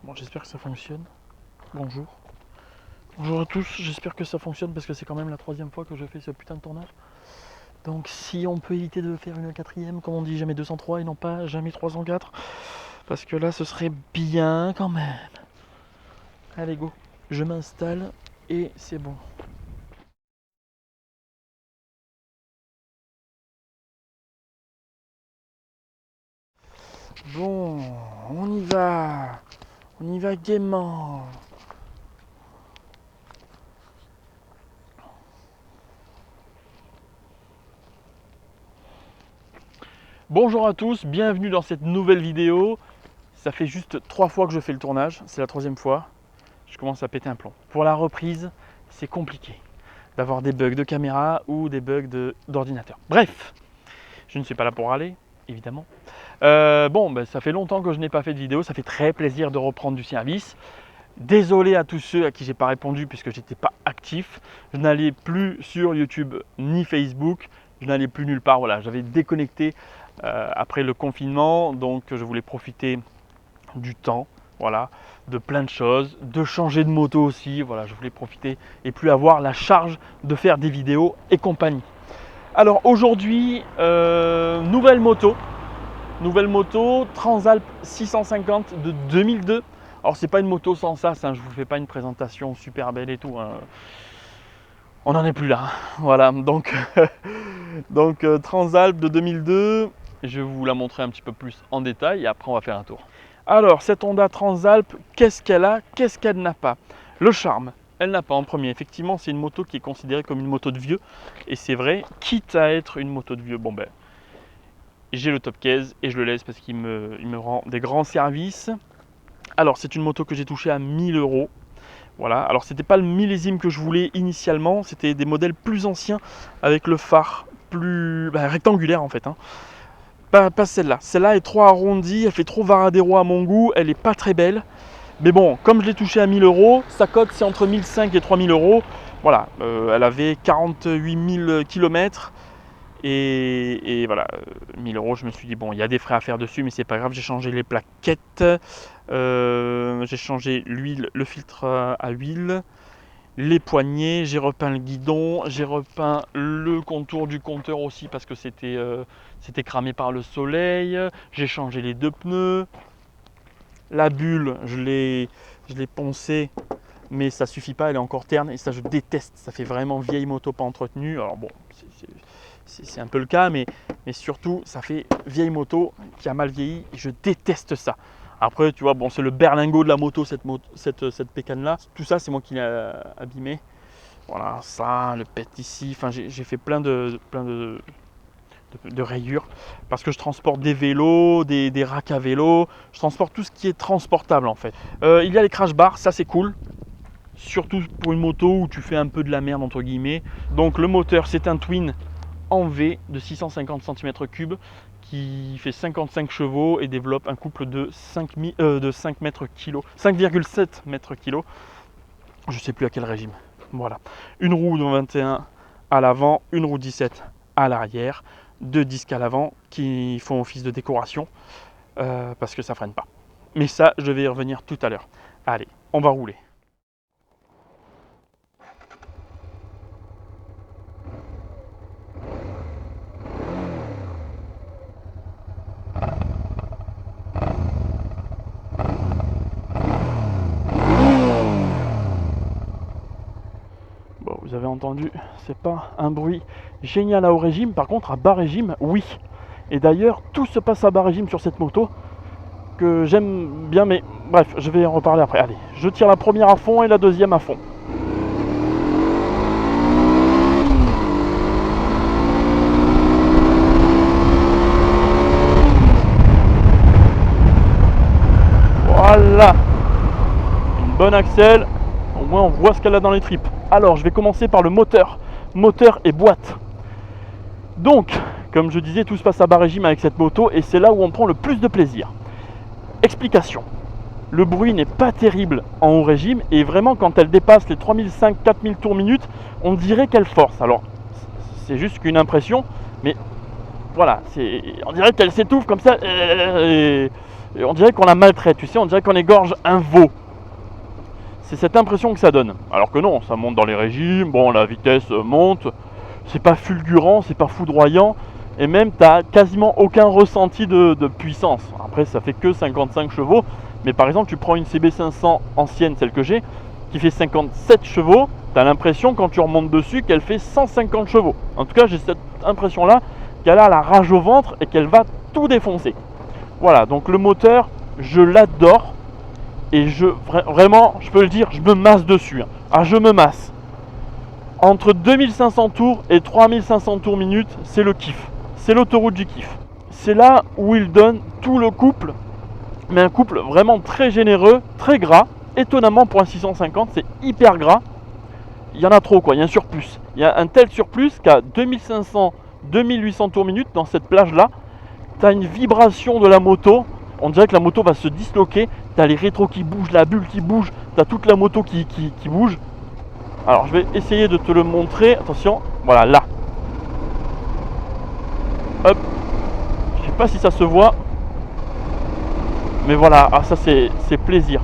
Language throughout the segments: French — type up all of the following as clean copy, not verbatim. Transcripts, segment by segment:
Bon, j'espère que ça fonctionne. Bonjour. Bonjour à tous, j'espère que ça fonctionne parce que c'est quand même la 3e fois que je fais ce putain de tournage. Donc si on peut éviter de faire une 4e, comme on dit, jamais 203 et non pas jamais 304. Parce que là ce serait bien quand même. Allez go, je m'installe et c'est bon. Bon, on y va gaiement. Bonjour à tous, bienvenue dans cette nouvelle vidéo. Ça fait juste 3 fois que je fais le tournage, c'est la 3e fois. Je commence à péter un plomb. Pour la reprise, c'est compliqué d'avoir des bugs de caméra ou des bugs d'ordinateur. Bref, je ne suis pas là pour râler, évidemment. Ça fait longtemps que je n'ai pas fait de vidéo, ça fait très plaisir de reprendre du service. Désolé à tous ceux à qui j'ai pas répondu puisque j'étais pas actif. Je n'allais plus sur YouTube ni Facebook, je n'allais plus nulle part. Voilà, j'avais déconnecté après le confinement, donc je voulais profiter du temps, voilà, de plein de choses, de changer de moto aussi. Voilà, je voulais profiter et plus avoir la charge de faire des vidéos et compagnie. Alors aujourd'hui, nouvelle moto Transalp 650 de 2002. Alors c'est pas une moto sans sas, hein, je vous fais pas une présentation super belle et tout, hein. On n'en est plus là, voilà. Donc Transalp de 2002, je vais vous la montrer un petit peu plus en détail et après on va faire un tour. Alors cette Honda Transalp, qu'est-ce qu'elle a, qu'est-ce qu'elle n'a pas? Le charme, elle n'a pas en premier. Effectivement, c'est une moto qui est considérée comme une moto de vieux et c'est vrai, quitte à être une moto de vieux, bon ben j'ai le top case et je le laisse parce qu'il me rend des grands services. Alors c'est une moto que j'ai touchée à 1000 €. Voilà, alors c'était pas le millésime que je voulais initialement, c'était des modèles plus anciens avec le phare plus rectangulaire en fait, hein. Pas celle-là. Celle-là est trop arrondie, elle fait trop Varadero à mon goût, elle est pas très belle. Mais bon, comme je l'ai touchée à 1000 €, sa cote c'est entre 1500 et 3000 €. Voilà, elle avait 48 000 km. Et voilà, 1000 €, je me suis dit, bon, il y a des frais à faire dessus, mais c'est pas grave. J'ai changé les plaquettes, j'ai changé l'huile, le filtre à huile, les poignées, j'ai repeint le guidon, j'ai repeint le contour du compteur aussi parce que c'était cramé par le soleil. J'ai changé les 2 pneus. La bulle, je l'ai poncée, mais ça suffit pas, elle est encore terne et ça je déteste. Ça fait vraiment vieille moto pas entretenue. Alors bon, c'est un peu le cas, mais surtout ça fait vieille moto qui a mal vieilli. Je déteste ça. Après, tu vois, bon, c'est le berlingot de la moto, cette pécane là. Tout ça, c'est moi qui l'ai abîmé. Voilà, ça, le pet ici. Enfin, j'ai fait plein de rayures parce que je transporte des vélos, des racks à vélo. Je transporte tout ce qui est transportable en fait. Il y a les crash bars, ça c'est cool. Surtout pour une moto où tu fais un peu de la merde entre guillemets. Donc le moteur, c'est un twin en V de 650 cm3 qui fait 55 chevaux et développe un couple de 5 mètres kg, 5,7 mètres kg. Je sais plus à quel régime. Voilà. Une roue de 21 à l'avant, une roue 17 à l'arrière, 2 disques à l'avant qui font office de décoration parce que ça freine pas. Mais ça, je vais y revenir tout à l'heure. Allez, on va rouler. Vous avez entendu, c'est pas un bruit génial à haut régime, par contre à bas régime, oui. Et d'ailleurs, tout se passe à bas régime sur cette moto, que j'aime bien, mais bref, je vais en reparler après. Allez, je tire la première à fond et la deuxième à fond. Voilà, une bonne accel, au moins on voit ce qu'elle a dans les tripes. Alors, je vais commencer par le moteur et boîte. Donc, comme je disais, tout se passe à bas régime avec cette moto et c'est là où on prend le plus de plaisir. Explication. Le bruit n'est pas terrible en haut régime et vraiment quand elle dépasse les 3500-4000 tours minute, on dirait qu'elle force. Alors, c'est juste qu'une impression, mais voilà, on dirait qu'elle s'étouffe comme ça. Et on dirait qu'on la maltraite, tu sais, on dirait qu'on égorge un veau. C'est cette impression que ça donne. Alors que non, ça monte dans les régimes, bon la vitesse monte, c'est pas fulgurant, c'est pas foudroyant, et même t'as quasiment aucun ressenti de puissance. Après ça fait que 55 chevaux, mais par exemple tu prends une CB500 ancienne, celle que j'ai, qui fait 57 chevaux, t'as l'impression quand tu remontes dessus qu'elle fait 150 chevaux. En tout cas j'ai cette impression là, qu'elle a la rage au ventre et qu'elle va tout défoncer. Voilà, donc le moteur, je l'adore. Et vraiment, je peux le dire, je me masse dessus. Ah, je me masse. Entre 2500 tours et 3500 tours minute, c'est le kiff. C'est l'autoroute du kiff. C'est là où il donne tout le couple. Mais un couple vraiment très généreux, très gras. Étonnamment pour un 650, c'est hyper gras. Il y en a trop quoi, il y a un surplus. Il y a un tel surplus qu'à 2500, 2800 tours minute dans cette plage là, tu as une vibration de la moto. On dirait que la moto va se disloquer. Tu as les rétros qui bougent, la bulle qui bouge, tu as toute la moto qui bouge. Alors je vais essayer de te le montrer. Attention, voilà là. Hop. Je sais pas si ça se voit. Mais voilà, ah, ça c'est plaisir.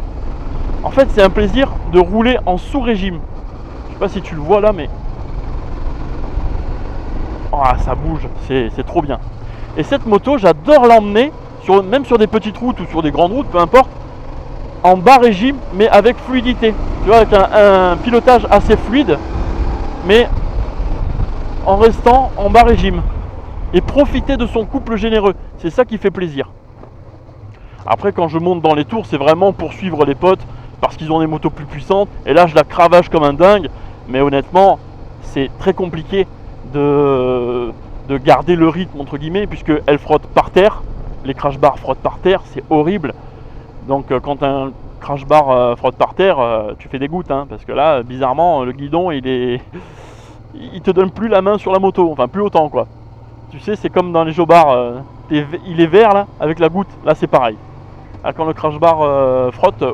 En fait c'est un plaisir de rouler en sous-régime. Je sais pas si tu le vois là mais... Ah, ça bouge, c'est trop bien. Et cette moto, j'adore l'emmener, même sur des petites routes ou sur des grandes routes, peu importe, en bas régime, mais avec fluidité. Tu vois, avec un pilotage assez fluide, mais en restant en bas régime. Et profiter de son couple généreux. C'est ça qui fait plaisir. Après, quand je monte dans les tours, c'est vraiment pour suivre les potes, parce qu'ils ont des motos plus puissantes. Et là, je la cravache comme un dingue. Mais honnêtement, c'est très compliqué de garder le rythme entre guillemets, puisque elle frotte par terre, les crash bars frottent par terre, c'est horrible. Donc quand un crash bar frotte par terre, tu fais des gouttes, hein, parce que là bizarrement le guidon il te donne plus la main sur la moto, enfin plus autant quoi. Tu sais, c'est comme dans les jobards, il est vert là avec la goutte, là c'est pareil. Là, quand le crash bar frotte,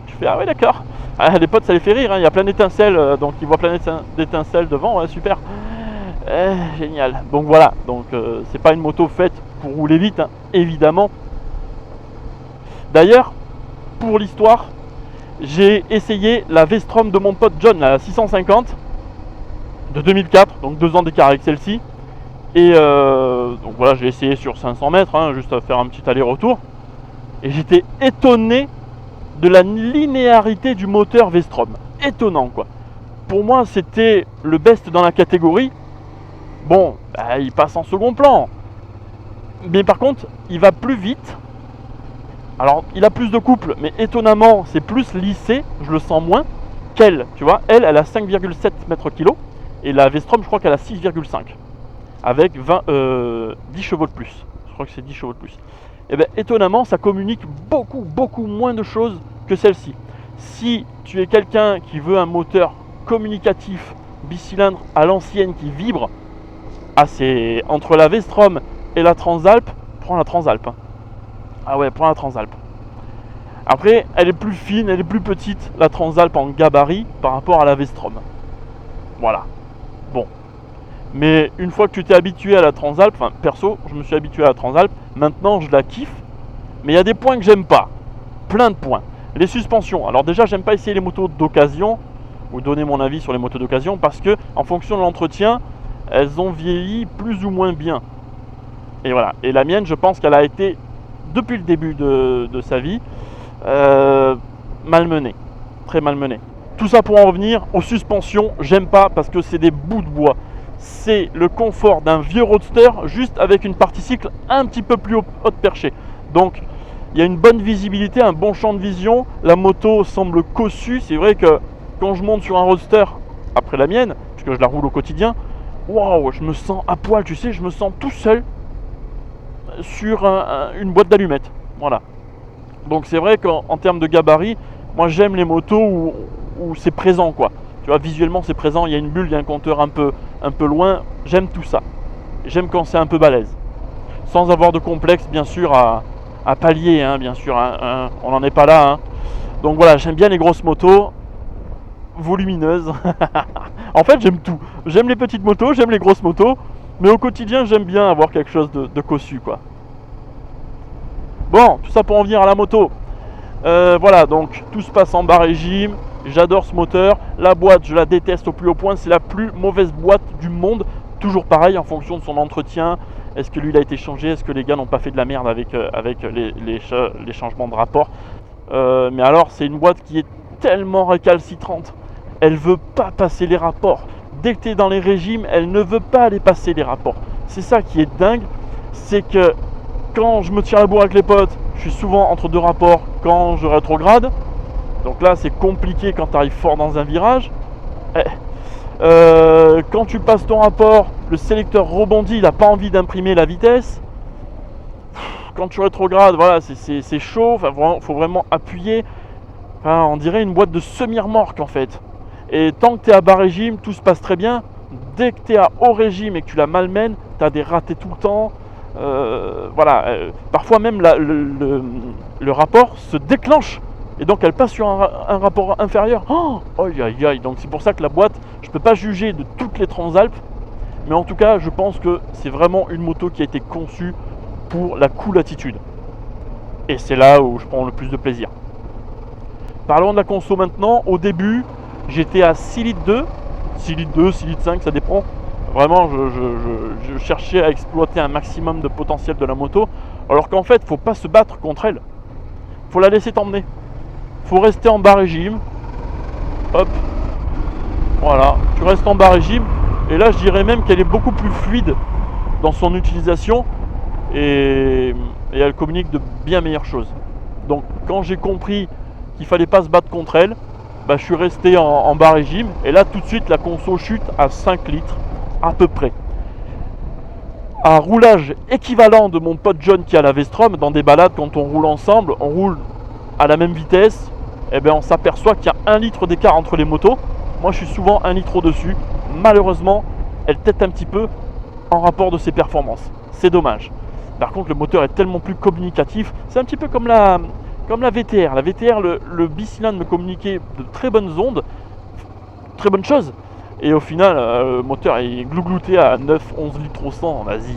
tu fais ah ouais d'accord. Ah, les potes ça les fait rire, hein, il y a plein d'étincelles, donc ils voient plein d'étincelles devant, ouais, super. Génial. Donc voilà, donc c'est pas une moto faite pour rouler vite, hein, évidemment. D'ailleurs, pour l'histoire, j'ai essayé la V-Strom de mon pote John, la 650 de 2004, donc 2 ans d'écart avec celle-ci. Et donc voilà, j'ai essayé sur 500 mètres, hein, juste à faire un petit aller-retour. Et j'étais étonné de la linéarité du moteur V-Strom. Étonnant quoi. Pour moi, c'était le best dans la catégorie. Bon, bah, il passe en second plan. Mais par contre, il va plus vite. Alors, il a plus de couple, mais étonnamment, c'est plus lissé. Je le sens moins qu'elle. Tu vois, elle a 5,7 mètres kg. Et la V-Strom, je crois qu'elle a 6,5. Avec 10 chevaux de plus. Je crois que c'est 10 chevaux de plus. Et bien, étonnamment, ça communique beaucoup moins de choses que celle-ci. Si tu es quelqu'un qui veut un moteur communicatif, bicylindre à l'ancienne qui vibre, ah, c'est entre la V-Strom et la Transalp, prends la Transalp. Hein. Ah ouais, prends la Transalp. Après, elle est plus fine, elle est plus petite, la Transalp en gabarit par rapport à la V-Strom. Voilà. Bon. Mais une fois que tu t'es habitué à la Transalp, enfin perso, je me suis habitué à la Transalp, maintenant je la kiffe. Mais il y a des points que j'aime pas. Plein de points. Les suspensions. Alors déjà, j'aime pas essayer les motos d'occasion, ou donner mon avis sur les motos d'occasion, parce que en fonction de l'entretien, elles ont vieilli plus ou moins bien. Et voilà. Et la mienne, je pense qu'elle a été, depuis le début de sa vie, malmenée. Très malmenée. Tout ça pour en revenir aux suspensions, j'aime pas parce que c'est des bouts de bois. C'est le confort d'un vieux roadster, juste avec une partie cycle un petit peu plus haute perchée. Donc, il y a une bonne visibilité, un bon champ de vision. La moto semble cossue. C'est vrai que quand je monte sur un roadster, après la mienne, puisque je la roule au quotidien, waouh, je me sens à poil, tu sais, je me sens tout seul sur une boîte d'allumettes. Voilà. Donc c'est vrai qu'en termes de gabarit, moi j'aime les motos où c'est présent quoi. Tu vois, visuellement c'est présent, il y a une bulle, il y a un compteur un peu loin. J'aime tout ça. J'aime quand c'est un peu balèze. Sans avoir de complexe bien sûr à pallier, hein, bien sûr. Hein, on n'en est pas là. Hein. Donc voilà, j'aime bien les grosses motos volumineuses. En fait j'aime tout. J'aime les petites motos, j'aime les grosses motos. Mais au quotidien j'aime bien avoir quelque chose de cossu quoi. Bon, tout ça pour en venir à la moto. Voilà, donc tout se passe en bas régime. J'adore ce moteur. La boîte, je la déteste au plus haut point. C'est la plus mauvaise boîte du monde. Toujours pareil en fonction de son entretien. Est-ce que l'huile a été changée? Est-ce que les gars n'ont pas fait de la merde avec les changements de rapport? Mais alors, c'est une boîte qui est tellement récalcitrante. Elle veut pas passer les rapports. Dès que tu es dans les régimes, elle ne veut pas les passer les rapports. C'est ça qui est dingue. C'est que quand je me tire la bourre avec les potes, je suis souvent entre deux rapports quand je rétrograde. Donc là, c'est compliqué quand tu arrives fort dans un virage. Quand tu passes ton rapport, le sélecteur rebondit, il n'a pas envie d'imprimer la vitesse. Quand tu rétrogrades, voilà, c'est chaud. Enfin, faut vraiment appuyer. Enfin, on dirait une boîte de semi-remorque en fait. Et tant que tu es à bas régime, tout se passe très bien. Dès que tu es à haut régime et que tu la malmènes, tu as des ratés tout le temps. Voilà, parfois même le rapport se déclenche. Et donc elle passe sur un rapport inférieur. Oh, aïe aïe aïe. Donc c'est pour ça que la boîte, je ne peux pas juger de toutes les Transalp. Mais en tout cas, je pense que c'est vraiment une moto qui a été conçue pour la cool attitude. Et c'est là où je prends le plus de plaisir. Parlons de la conso maintenant. Au début, j'étais à 6 litres 2, 6 litres 2, 6 litres 5, ça dépend. Vraiment, je cherchais à exploiter un maximum de potentiel de la moto. Alors qu'en fait, il ne faut pas se battre contre elle. Il faut la laisser t'emmener. Il faut rester en bas régime. Hop. Voilà, tu restes en bas régime. Et là, je dirais même qu'elle est beaucoup plus fluide dans son utilisation. Et elle communique de bien meilleures choses. Donc, quand j'ai compris qu'il ne fallait pas se battre contre elle, je suis resté en bas régime. Et là, tout de suite, la conso chute à 5 litres. À peu près. À roulage équivalent de mon pote John qui a la V-Strom, dans des balades, quand on roule ensemble, on roule à la même vitesse, et on s'aperçoit qu'il y a 1 litre d'écart entre les motos. Moi, je suis souvent 1 litre au-dessus. Malheureusement, elle tête un petit peu en rapport de ses performances. C'est dommage. Par contre, le moteur est tellement plus communicatif. C'est un petit peu comme la VTR. La VTR, le bicylindre me communiquait de très bonnes ondes, très bonnes choses. Et au final, le moteur est glouglouté à 9-11 litres au 100. Vas-y,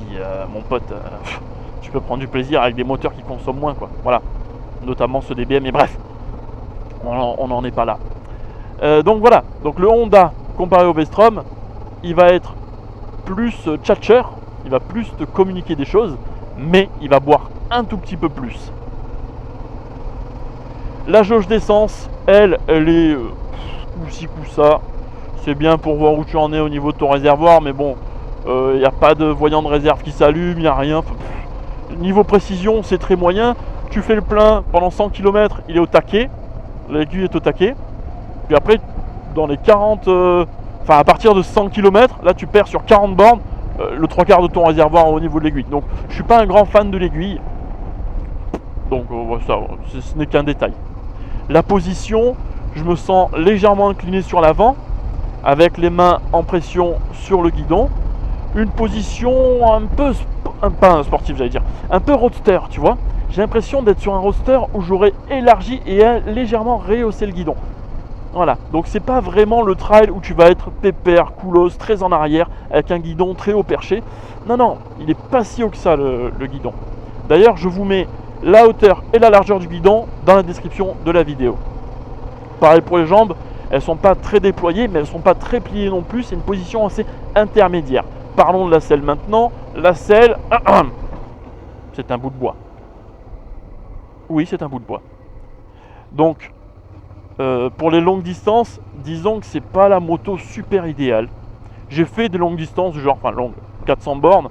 mon pote, tu peux prendre du plaisir avec des moteurs qui consomment moins, quoi. Voilà, notamment ceux des BM. Et bref, on n'en est pas là. Donc voilà, donc le Honda comparé au V-Strom, il va être plus tchatcher, il va plus te communiquer des choses, mais il va boire un tout petit peu plus. La jauge d'essence, elle est coup-ci coup-ça. C'est bien pour voir où tu en es au niveau de ton réservoir, mais bon, il n'y a pas de voyant de réserve qui s'allume, il n'y a rien. Niveau précision, c'est très moyen. Tu fais le plein pendant 100 km, il est au taquet, l'aiguille est au taquet. Puis après, dans les 40, à partir de 100 km, là tu perds sur 40 bornes le 3/4 de ton réservoir au niveau de l'aiguille. Donc je suis pas un grand fan de l'aiguille. Donc ça, ce n'est qu'un détail. La position, je me sens légèrement incliné sur l'avant, avec les mains en pression sur le guidon. Une position un peu, pas un sportif j'allais dire, un peu roadster, tu vois. J'ai l'impression d'être sur un roadster où j'aurais élargi et légèrement rehaussé le guidon. Voilà, donc c'est pas vraiment le trail où tu vas être pépère, coolos, très en arrière, avec un guidon très haut perché. Non, non, il est pas si haut que ça le guidon. D'ailleurs, je vous mets la hauteur et la largeur du guidon dans la description de la vidéo. Pareil pour les jambes, elles sont pas très déployées, mais elles sont pas très pliées non plus, c'est une position assez intermédiaire. Parlons de la selle maintenant. La selle, c'est un bout de bois. Oui, c'est un bout de bois. Donc, pour les longues distances, disons que c'est pas la moto super idéale. J'ai fait des longues distances, genre, longues, 400 bornes.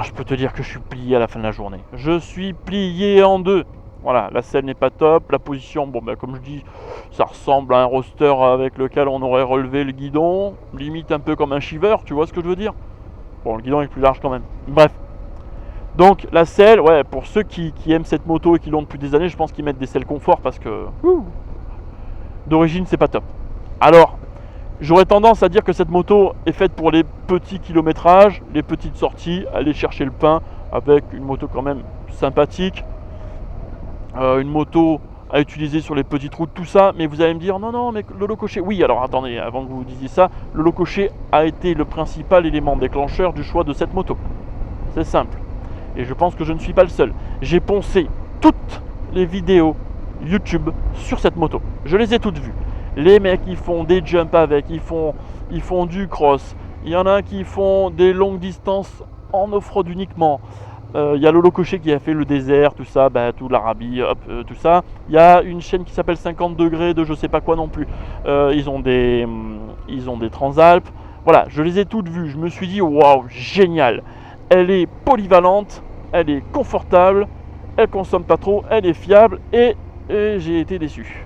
Je peux te dire que je suis plié à la fin de la journée. Je suis plié en deux. Voilà, la selle n'est pas top, la position, comme je dis, ça ressemble à un roster avec lequel on aurait relevé le guidon, limite un peu comme un shiver, tu vois ce que je veux dire? Bon, le guidon est plus large quand même. Bref. Donc la selle, ouais, pour ceux qui aiment cette moto et qui l'ont depuis des années, je pense qu'ils mettent des selles confort parce que d'origine c'est pas top. Alors, j'aurais tendance à dire que cette moto est faite pour les petits kilométrages, les petites sorties, aller chercher le pain avec une moto quand même sympathique. Une moto à utiliser sur les petites routes, tout ça, mais vous allez me dire non, mais le low cocher, oui, alors attendez, avant que vous disiez ça, le low cocher a été le principal élément déclencheur du choix de cette moto. C'est simple. Et je pense que je ne suis pas le seul. J'ai poncé toutes les vidéos YouTube sur cette moto. Je les ai toutes vues. Les mecs, ils font des jumps avec, ils font du cross. Il y en a qui font des longues distances en off-road uniquement. Il y a Lolo Cochet qui a fait le désert, tout ça, tout l'Arabie, tout ça. Il y a une chaîne qui s'appelle 50 degrés de je sais pas quoi non plus. Ils ont des Transalpes. Voilà, je les ai toutes vues. Je me suis dit, waouh, génial. Elle est polyvalente, elle est confortable, elle consomme pas trop, elle est fiable et j'ai été déçu.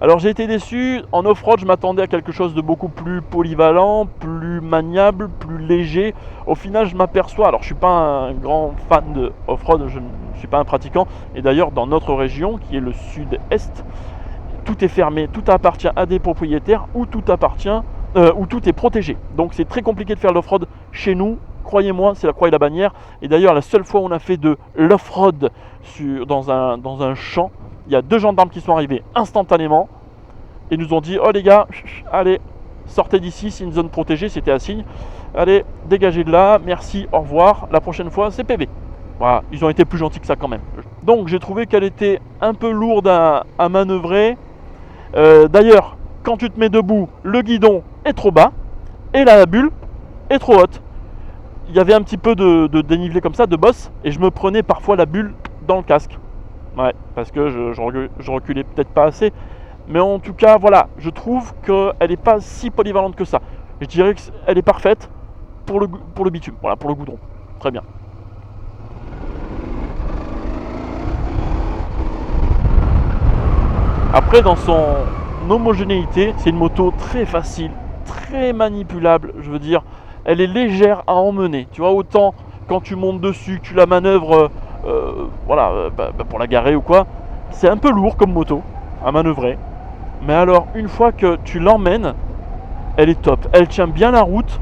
Alors j'ai été déçu, en off-road je m'attendais à quelque chose de beaucoup plus polyvalent, plus maniable, plus léger. Au final je m'aperçois, alors je ne suis pas un grand fan de off-road, je ne suis pas un pratiquant. Et d'ailleurs dans notre région qui est le sud-est, tout est fermé, tout appartient à des propriétaires ou tout est protégé. Donc c'est très compliqué de faire l'off-road chez nous. Croyez-moi, c'est la croix et la bannière. Et d'ailleurs la seule fois où on a fait de l'off-road dans un champ, il y a 2 gendarmes qui sont arrivés instantanément et nous ont dit, oh les gars, allez, sortez d'ici, c'est une zone protégée, c'était un signe. Allez, dégagez de là, merci, au revoir, la prochaine fois c'est PV. Voilà, ils ont été plus gentils que ça quand même. Donc j'ai trouvé qu'elle était un peu lourde à manœuvrer. D'ailleurs, quand tu te mets debout, le guidon est trop bas et la bulle est trop haute. Il y avait un petit peu de dénivelé comme ça, de bosse, et je me prenais parfois la bulle dans le casque. Ouais, parce que je reculais peut-être pas assez. Mais en tout cas, voilà, je trouve qu'elle n'est pas si polyvalente que ça. Je dirais qu'elle est parfaite pour le bitume, voilà, pour le goudron. Très bien. Après, dans son homogénéité, c'est une moto très facile, très manipulable. Je veux dire, elle est légère à emmener. Tu vois, autant quand tu montes dessus, que tu la manœuvres, pour la garer ou quoi, c'est un peu lourd comme moto à manœuvrer. Mais alors, une fois que tu l'emmènes, elle est top. Elle tient bien la route.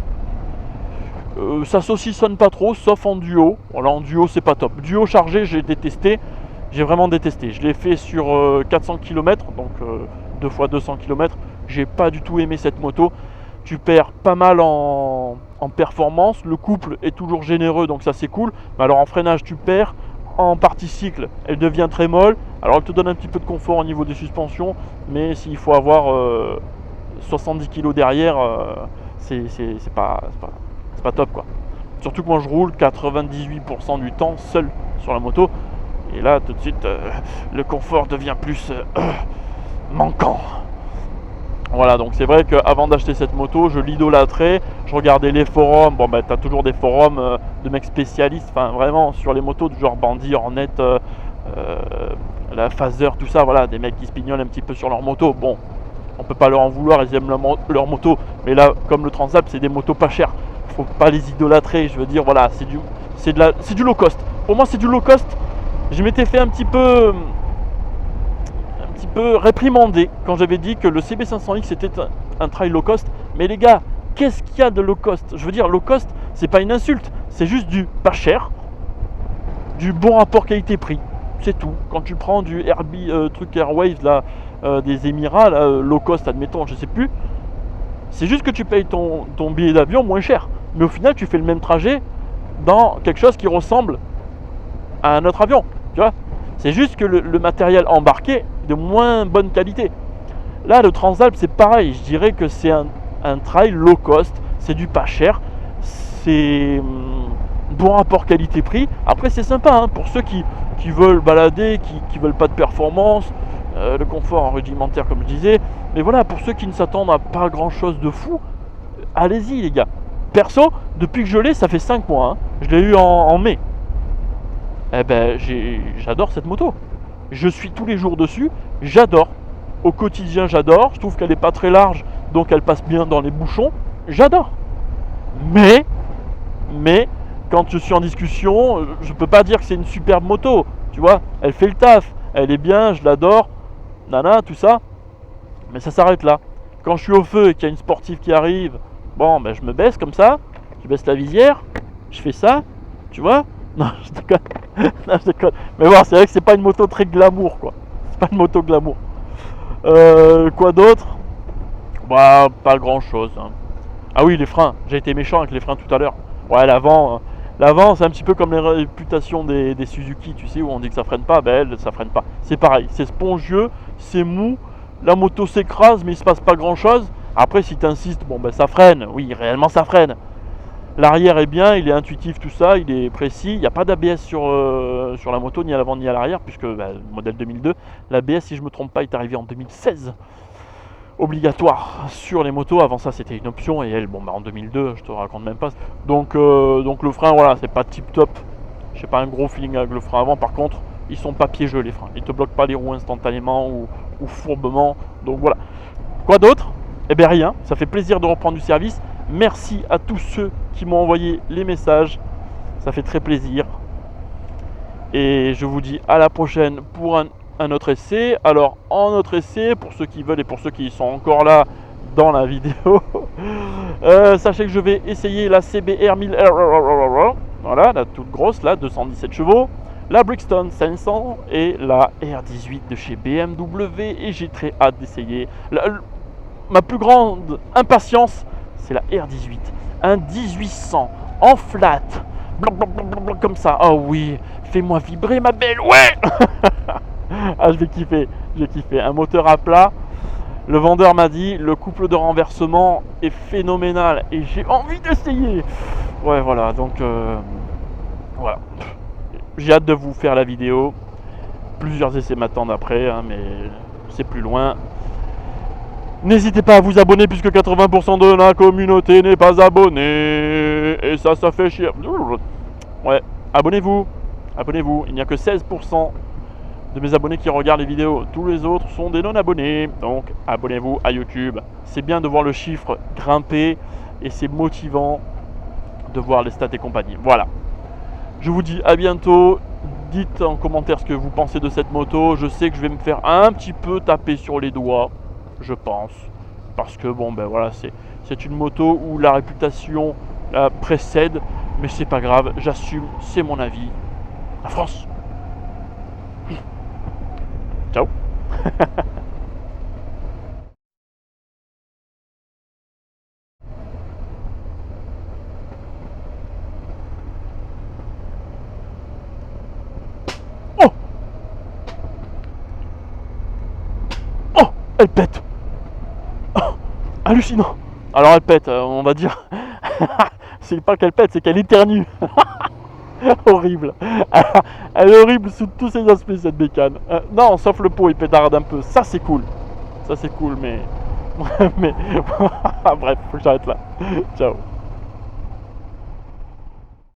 Ça saucissonne pas trop, sauf en duo. Voilà, en duo, c'est pas top. Duo chargé, j'ai détesté. J'ai vraiment détesté. Je l'ai fait sur 400 km, donc 2 fois 200 km. J'ai pas du tout aimé cette moto. Tu perds pas mal en performance. Le couple est toujours généreux, donc ça c'est cool. Mais alors en freinage, tu perds. En partie cycle, elle devient très molle. Alors elle te donne un petit peu de confort au niveau des suspensions, mais s'il faut avoir 70 kg derrière, c'est pas top quoi. Surtout que moi je roule 98% du temps seul sur la moto. Et là tout de suite le confort devient plus manquant. Voilà, donc c'est vrai qu'avant d'acheter cette moto, je l'idolâtrais, je regardais les forums. Bon, t'as toujours des forums de mecs spécialistes, enfin vraiment sur les motos du genre Bandit, Hornet, la Phaser, tout ça, voilà, des mecs qui se pignolent un petit peu sur leur moto. Bon, on peut pas leur en vouloir, ils aiment leur moto, mais là, comme le Transalp, c'est des motos pas chères, faut pas les idolâtrer. Je veux dire, voilà, c'est du low cost. Pour moi, c'est du low cost. Je m'étais fait un petit peu réprimandé quand j'avais dit que le CB500X était un trail low cost. Mais les gars, qu'est-ce qu'il y a de low cost? Je veux dire, low cost, c'est pas une insulte, c'est juste du pas cher, du bon rapport qualité-prix, c'est tout. Quand tu prends du truc Airwaves là, des Émirats là, low cost admettons, je sais plus, c'est juste que tu payes ton billet d'avion moins cher, mais au final tu fais le même trajet dans quelque chose qui ressemble à un autre avion, tu vois. C'est juste que le matériel embarqué est de moins bonne qualité. Là, le Transalp, c'est pareil. Je dirais que c'est un trail low cost. C'est du pas cher. C'est bon rapport qualité-prix. Après, c'est sympa hein, pour ceux qui veulent balader, qui veulent pas de performance, le confort rudimentaire, comme je disais. Mais voilà, pour ceux qui ne s'attendent à pas grand-chose de fou, allez-y, les gars. Perso, depuis que je l'ai, ça fait 5 mois. Hein. Je l'ai eu en mai. Eh ben, j'adore cette moto. Je suis tous les jours dessus, j'adore. Au quotidien, j'adore. Je trouve qu'elle n'est pas très large, donc elle passe bien dans les bouchons. J'adore. Mais, quand je suis en discussion, je peux pas dire que c'est une superbe moto. Tu vois, elle fait le taf. Elle est bien, je l'adore. Nana, tout ça. Mais ça s'arrête là. Quand je suis au feu et qu'il y a une sportive qui arrive, bon, ben je me baisse comme ça. Je baisse la visière. Je fais ça. Tu vois. Non, je déconne. Non, je déconne. Mais bon, c'est vrai que c'est pas une moto très glamour, quoi. C'est pas une moto glamour. Quoi d'autre? Bah, pas grand chose. Hein. Ah oui, les freins. J'ai été méchant avec les freins tout à l'heure. Ouais, l'avant, L'avant, c'est un petit peu comme les réputations des Suzuki, tu sais, où on dit que ça freine pas, ben elle, ça freine pas. C'est pareil, c'est spongieux, c'est mou, la moto s'écrase, mais il se passe pas grand chose. Après, si tu insistes, bon ben ça freine, oui, réellement ça freine. L'arrière est bien, il est intuitif, tout ça, il est précis. Il n'y a pas d'ABS sur la moto, ni à l'avant ni à l'arrière, puisque le modèle 2002, l'ABS, si je ne me trompe pas, est arrivé en 2016. Obligatoire sur les motos. Avant ça, c'était une option, et elle, bon, en 2002, je te raconte même pas. Donc le frein, voilà, c'est pas tip top. J'ai pas un gros feeling avec le frein avant. Par contre, ils sont pas piégeux, les freins. Ils te bloquent pas les roues instantanément ou fourbement. Donc voilà. Quoi d'autre? Eh bien rien, ça fait plaisir de reprendre du service. Merci à tous ceux qui m'ont envoyé les messages. Ça fait très plaisir. Et je vous dis à la prochaine pour un autre essai. Alors, en autre essai, pour ceux qui veulent et pour ceux qui sont encore là dans la vidéo, sachez que je vais essayer la CBR 1000R, voilà, la toute grosse, là, 217 chevaux, la Brixton 500 et la R18 de chez BMW. Et j'ai très hâte d'essayer. Ma plus grande impatience, c'est la R18. Un 1800 en flat, comme ça. Oh oui, fais-moi vibrer ma belle, ouais. Ah, je vais kiffer, un moteur à plat. Le vendeur m'a dit, le couple de renversement est phénoménal et j'ai envie d'essayer. Ouais, voilà, donc voilà. J'ai hâte de vous faire la vidéo. Plusieurs essais m'attendent après, hein, mais c'est plus loin. N'hésitez pas à vous abonner puisque 80% de la communauté n'est pas abonnée. Et ça fait chier. Ouais, abonnez-vous. Abonnez-vous. Il n'y a que 16% de mes abonnés qui regardent les vidéos. Tous les autres sont des non-abonnés. Donc, abonnez-vous à YouTube. C'est bien de voir le chiffre grimper et c'est motivant de voir les stats et compagnie. Voilà. Je vous dis à bientôt. Dites en commentaire ce que vous pensez de cette moto. Je sais que je vais me faire un petit peu taper sur les doigts. Je pense, parce que bon ben voilà, c'est une moto où la réputation précède, mais c'est pas grave, j'assume, c'est mon avis. La France. Ciao. Oh, oh, elle pète. Oh, hallucinant. Alors elle pète, on va dire. C'est pas qu'elle pète, c'est qu'elle éternue. Horrible. Elle est horrible sous tous ses aspects cette bécane. Non, sauf le pot, il pétarde un peu. Ça c'est cool. Ça c'est cool, mais mais bref, faut que j'arrête là. Ciao.